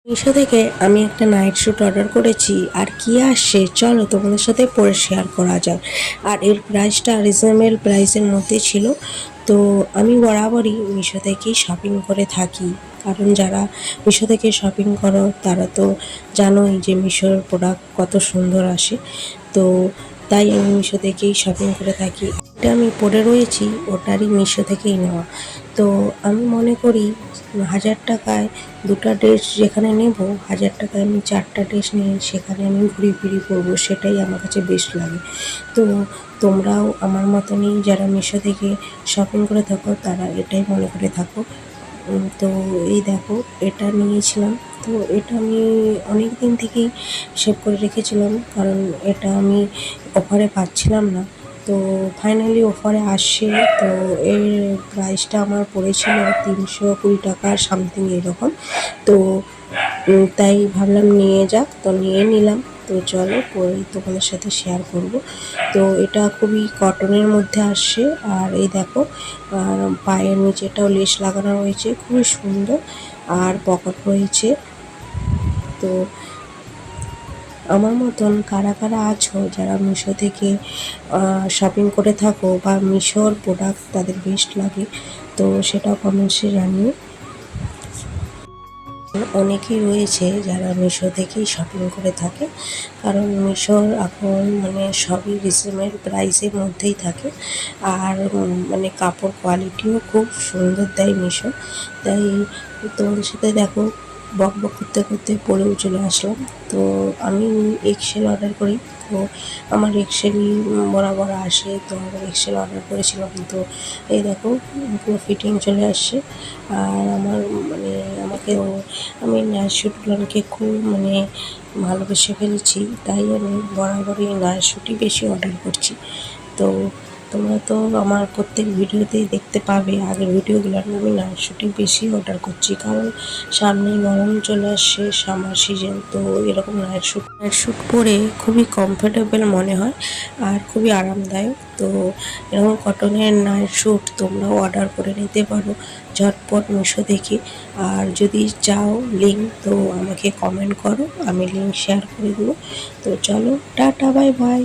মিশো থেকে আমি একটা নাইট স্যুট অর্ডার করেছি, আর কি আসছে চলো তোমাদের সাথে পরে শেয়ার করা যাক। আর এর প্রাইসটা রিজনেবল প্রাইসের মধ্যে ছিল। তো আমি বরাবরই মিশো থেকেই শপিং করে থাকি, কারণ যারা মিশো থেকে শপিং করো তারা তো জানোই যে মিশোর প্রোডাক্ট কত সুন্দর আসে। তো তাই আমি মিশো থেকেই শপিং করে থাকি। এটা আমি পরে রয়েছি ওটারই মিশো থেকেই নেওয়া। তো আমি মনে করি 1000 টাকায় দুটো ড্রেস যেখানে নেব, 1000 টাকায় আমি 4টা ড্রেস নিয়ে সেখানে আমি ঘুরি ফিরি করবো, সেটাই আমার কাছে বেস্ট লাগে। তো তোমরাও আমার মতনই যারা মিশো থেকে শপিং করে থাকো তারা এটাই মনে করে থাকো। তো এই দেখো, এটা নিয়েছিলাম। তো এটা আমি অনেক দিন থেকেই সেভ করে রেখেছিলাম, কারণ এটা আমি অফারে পাচ্ছিলাম না। তো ফাইনালি অফারে আসছে। তো এর প্রাইসটা আমার পড়েছিল 320 টাকার সামথিং এরকম। তো তাই ভাবলাম নিয়ে যাক, তো নিয়ে নিলাম। তো চলো পরেই তোমাদের সাথে শেয়ার করব। তো এটা খুবই কটনের মধ্যে আসছে। আর এই দেখো, আর পায়ের নিচেটাও লেস লাগানো রয়েছে, খুবই সুন্দর। আর পকেট রয়েছে। তো আমার মতন কারা কারা আছো যারা মিশো থেকে শপিং করে থাকো বা মিশোর প্রোডাক্ট তাদের বেস্ট লাগে, তো সেটাও কমেন্টসে জানিও। অনেকেই রয়েছে যারা মিশো থেকেই শপিং করে থাকে, কারণ মিশোর এখন মানে সবই রিজনেবল প্রাইসের মধ্যেই থাকে। আর মানে কাপড় কোয়ালিটিও খুব সুন্দর দেয় মিশো। তাই তোমাদের সাথে দেখো বক বক করতে করতে পরেও চলে আসলাম। তো আমি এক্সেল অর্ডার করি। তো আমার এক্সেলই বরাবর আসে, তো আমার এক্সেল অর্ডার করেছিলাম। তো এই দেখো পুরো ফিটিং চলে আসছে। আর আমার মানে আমি নাইট স্যুটগুলোকে খুব মানে ভালোবেসে ফেলেছি, তাই আমি বরাবরই নাইট স্যুটই বেশি অর্ডার করছি। তো তোমরা তো আমার প্রত্যেক ভিডিওতেই দেখতে পাবে, আগের ভিডিওগুলো আমি নাইট স্যুটই বেশি অর্ডার করছি, কারণ সামনে গরম চলে আসছে, সামার সিজন। তো এরকম নাইট স্যুট পরে খুবই কমফোর্টেবল মনে হয় আর খুবই আরামদায়ক। তো এরকম কটনের নাইট স্যুট তোমরাও অর্ডার করে নিতে পারো ঝটপট মিশো থেকে। আর যদি চাও লিঙ্ক, তো আমাকে কমেন্ট করো, আমি লিঙ্ক শেয়ার করে দেবো। তো চলো টাটা, বাই বাই।